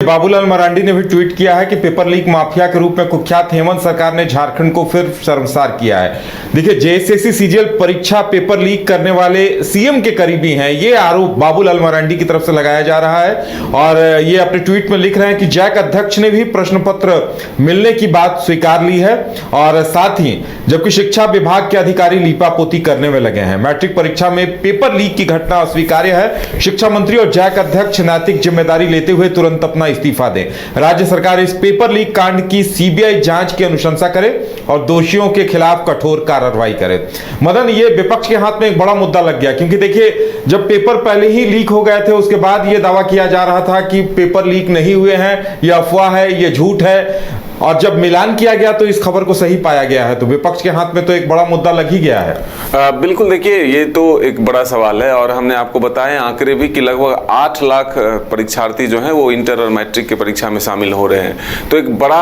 बाबूलाल मरांडी ने भी ट्वीट किया है कि पेपर लीक माफिया के रूप में कुख्यात हेमंत सरकार ने झारखंड को फिर शर्मसार किया है। देखिए, जेएसएससी सीजीएल परीक्षा पेपर लीक करने वाले सीएम के करीबी हैं, ये आरोप बाबूलाल मरांडी की तरफ से लगाया जा रहा है। और ये अपने ट्वीट में लिख रहे हैं कि जैक अध्यक्ष ने भी प्रश्न पत्र मिलने की बात स्वीकार ली है और साथ ही जबकि शिक्षा विभाग के अधिकारी लीपापोती करने में लगे हैं। मैट्रिक परीक्षा में पेपर लीक की घटना अस्वीकार्य है। शिक्षा मंत्री और जैक अध्यक्ष नैतिक जिम्मेदारी लेते हुए तुरंत अपना इस्तीफा दें। राज्य सरकार इस पेपर लीक कांड की सीबीआई जांच की अनुशंसा करे और दोषियों के खिलाफ कठोर कार्रवाई करे। मदन, ये विपक्ष के हाथ में एक बड़ा मुद्दा लग गया, क्योंकि देखिए, जब पेपर पहले ही लीक हो गए थे उसके बाद ये दावा किया जा रहा था कि पेपर लीक नहीं हुए हैं, ये अफवाह है, ये झूठ है। और जब मिलान किया गया तो इस खबर को सही पाया गया है। तो विपक्ष के हाथ में तो एक बड़ा मुद्दा लग ही गया है। बिल्कुल, देखिए, ये तो एक बड़ा सवाल है और हमने आपको बताए आंकड़े भी कि लगभग 8 लाख परीक्षार्थी जो हैं वो इंटर और मैट्रिक की परीक्षा में शामिल हो रहे हैं। तो एक बड़ा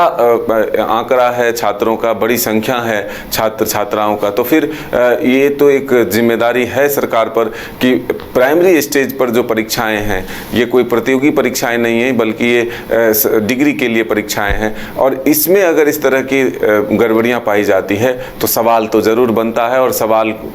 आंकड़ा है छात्रों का, बड़ी संख्या है छात्र छात्राओं का। तो फिर ये तो एक जिम्मेदारी है सरकार पर कि प्राइमरी स्टेज पर जो परीक्षाएं हैं ये कोई प्रतियोगी परीक्षाएं नहीं है, बल्कि ये डिग्री के लिए परीक्षाएं हैं। और इसमें अगर इस तरह की गड़बड़ियां पाई जाती है तो सवाल तो जरूर बनता है और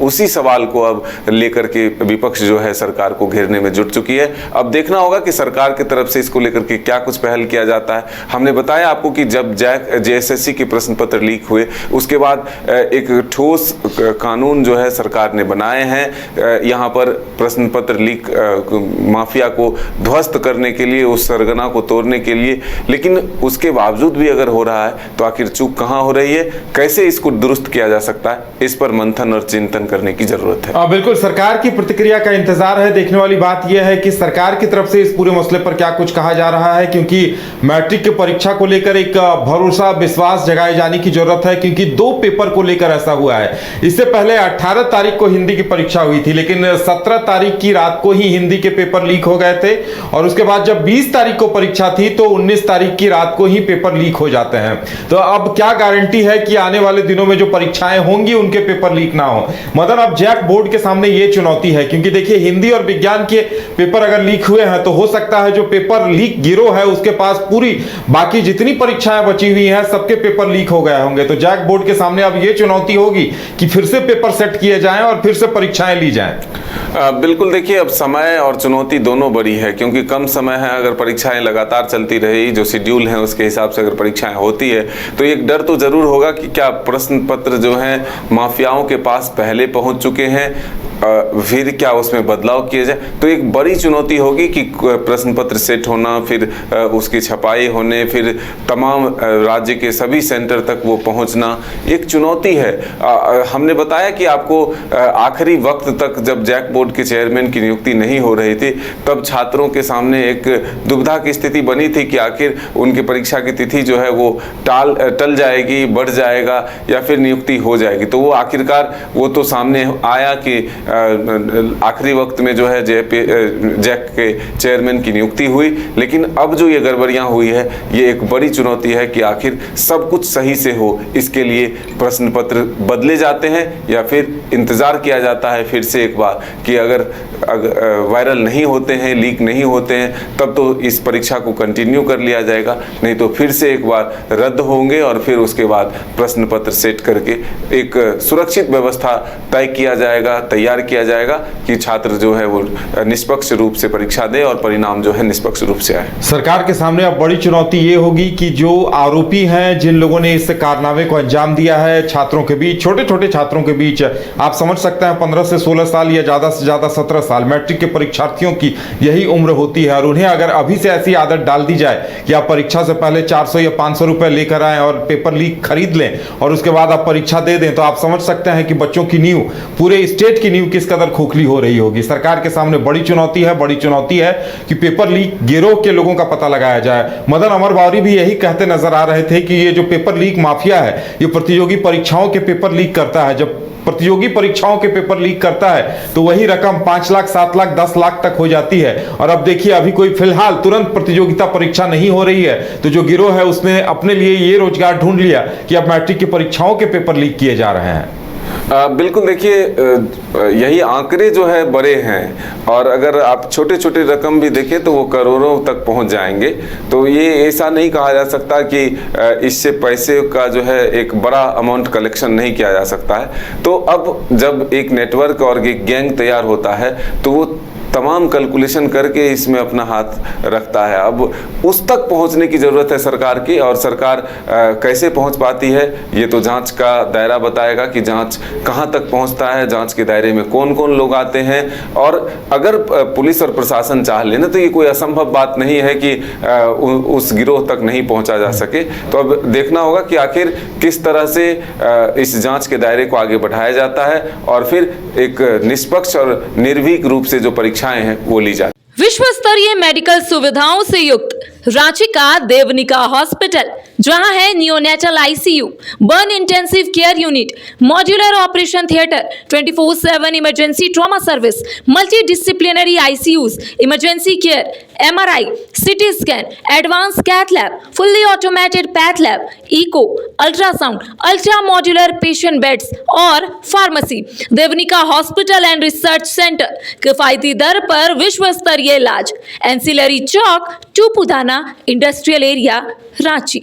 उसी सवाल को अब लेकर के विपक्ष जो है सरकार को घेरने में जुट चुकी है। अब देखना होगा कि सरकार की तरफ से इसको लेकर के क्या कुछ पहल किया जाता है। हमने बताया आपको कि जब जेएसएससी के प्रश्न पत्र लीक हुए उसके बाद एक ठोस कानून जो है सरकार ने बनाए हैं यहाँ पर प्रश्न पत्र लीक माफिया को ध्वस्त करने के लिए, उस सरगना को तोड़ने के लिए। लेकिन उसके बावजूद भी अगर हो रहा है तो आखिर चूक कहां हो रही है, कैसे इसको दुरुस्त किया जा सकता है, इस पर मंथन और चिंतन करने की जरूरत है। बिल्कुल, सरकार की प्रतिक्रिया का इंतजार है। देखने वाली बात यह है कि सरकार की तरफ से इस पूरे मसले पर क्या कुछ कहा जा रहा है, क्योंकि मैट्रिक की परीक्षा को लेकर एक भरोसा विश्वास जगाए जाने की जरूरत है, क्योंकि 2 पेपर को लेकर ऐसा हुआ है। इससे पहले 18 तारीख को हिंदी की परीक्षा हुई थी, लेकिन 17 तारीख की रात को ही हिंदी के पेपर लीक हो गए थे। और उसके बाद जब 20 तारीख को परीक्षा थी तो 19 तारीख की रात को ही पेपर लीक हो जाते हैं। तो अब क्या गारंटी है कि आने वाले दिनों में जो परीक्षाएं होंगी उनके पेपर लीक ना हो। मदन, अब जैक बोर्ड के सामने ये चुनौती है, क्योंकि देखिए, हिंदी और विज्ञान के पेपर अगर लीक हुए हैं तो हो सकता है जो पेपर लीक गिरोह है उसके पास पूरी बाकी जितनी परीक्षाएं बची हुई हैं सबके पेपर लीक हो गए होंगे। तो जैक बोर्ड के सामने अब ये चुनौती होगी कि फिर से पेपर सेट किए जाएं और फिर से परीक्षाएं ली जाएं। बिल्कुल, देखिए, अब समय और चुनौती दोनों बड़ी है, क्योंकि कम समय है। अगर परीक्षाएं लगातार चलती रही, जो शेड्यूल है उसके हिसाब से अगर परीक्षाएं होती है तो एक डर तो जरूर होगा कि क्या प्रश्न पत्र जो हैं माफियाओं के पास पहले पहुंच चुके हैं, फिर क्या उसमें बदलाव किए जाए। तो एक बड़ी चुनौती होगी कि प्रश्न पत्र सेट होना, फिर उसकी छपाई होने, फिर तमाम राज्य के सभी सेंटर तक वो पहुंचना एक चुनौती है। हमने बताया कि आपको आखिरी वक्त तक जब जैक बोर्ड के चेयरमैन की नियुक्ति नहीं हो रही थी तब छात्रों के सामने एक दुविधा की स्थिति बनी थी कि आखिर उनकी परीक्षा की तिथि जो है वो टल जाएगी, बढ़ जाएगा या फिर नियुक्ति हो जाएगी। तो वो आखिरकार वो तो सामने आया कि आखिरी वक्त में जो है जैक के चेयरमैन की नियुक्ति हुई। लेकिन अब जो ये गड़बड़ियां हुई है ये एक बड़ी चुनौती है कि आखिर सब कुछ सही से हो, इसके लिए प्रश्न पत्र बदले जाते हैं या फिर इंतजार किया जाता है फिर से एक बार कि अगर वायरल नहीं होते हैं, लीक नहीं होते हैं तब तो इस परीक्षा को कंटिन्यू कर लिया जाएगा, नहीं तो फिर से एक बार रद्द होंगे और फिर उसके बाद प्रश्न पत्र सेट करके एक सुरक्षित व्यवस्था तय किया जाएगा, तैयार किया जाएगा कि छात्र जो है वो निष्पक्ष रूप से परीक्षा दे और परिणाम जो है निष्पक्ष रूप से आए। सरकार के सामने अब बड़ी चुनौती ये होगी कि जो आरोपी हैं, जिन लोगों ने इस कारनामे को अंजाम दिया है छात्रों के बीच, छोटे छोटे छात्रों के बीच, आप समझ सकते हैं 15 से 16 साल या ज्यादा से ज्यादा 17 साल मैट्रिक के परीक्षार्थियों की यही उम्र होती है। और उन्हें अगर अभी से ऐसी आदत डाल दी जाए कि आप परीक्षा से पहले 400 या 500 रुपए लेकर आए और पेपर लीक खरीद लें और उसके बाद आप परीक्षा दे दें, तो आप समझ सकते हैं कि बच्चों की नींव, पूरे स्टेट की नींव किस कदर खोखली हो रही होगी। सरकार के सामने बड़ी चुनौती है कि पेपर लीक गिरोह के लोगों का पता लगाया जाए। मदन, अमर बावरी भी यही कहते नजर आ रहे थे कि ये जो पेपर लीक माफिया है ये प्रतियोगी परीक्षाओं के पेपर लीक करता है। जब प्रतियोगी परीक्षाओं के पेपर लीक करता है तो वही रकम 5 लाख, 7 लाख, 10 लाख तक हो जाती है। और अब देखिए, अभी कोई फिलहाल तुरंत प्रतियोगिता परीक्षा नहीं हो रही है तो जो गिरोह है उसने अपने लिए ये रोजगार ढूंढ लिया कि अब मैट्रिक की परीक्षाओं के पेपर लीक किए जा रहे हैं। बिल्कुल देखिए, यही आंकड़े जो है बड़े हैं और अगर आप छोटे छोटे रकम भी देखें तो वो करोड़ों तक पहुंच जाएंगे। तो ये ऐसा नहीं कहा जा सकता कि इससे पैसे का जो है एक बड़ा अमाउंट कलेक्शन नहीं किया जा सकता है। तो अब जब एक नेटवर्क और एक गैंग तैयार होता है तो वो तमाम कैलकुलेशन करके इसमें अपना हाथ रखता है। अब उस तक पहुंचने की ज़रूरत है सरकार की, और सरकार कैसे पहुंच पाती है ये तो जांच का दायरा बताएगा कि जांच कहां तक पहुंचता है, जांच के दायरे में कौन कौन लोग आते हैं। और अगर पुलिस और प्रशासन चाह लेना तो ये कोई असंभव बात नहीं है कि उस गिरोह तक नहीं पहुंचा जा सके। तो अब देखना होगा कि आखिर किस तरह से इस जांच के दायरे को आगे बढ़ाया जाता है और फिर एक निष्पक्ष और निर्भीक रूप से जो परीक्षाएं हैं वो ली जाती। विश्व स्तरीय मेडिकल सुविधाओं से युक्त रांची का देवनिका हॉस्पिटल, जहां है neonatal ICU, burn intensive care unit, modular operation theatre, 24/7 emergency trauma service, multi disciplinary ICUs, emergency care, MRI, CT scan, advance cath lab, fully automated path lab, echo, ultrasound, ultra modular patient beds और pharmacy. Devanika hospital and research centre, किफायती दर पर विश्व स्तरीय इलाज, ancillary Chowk, Tupudana industrial area, Ranchi.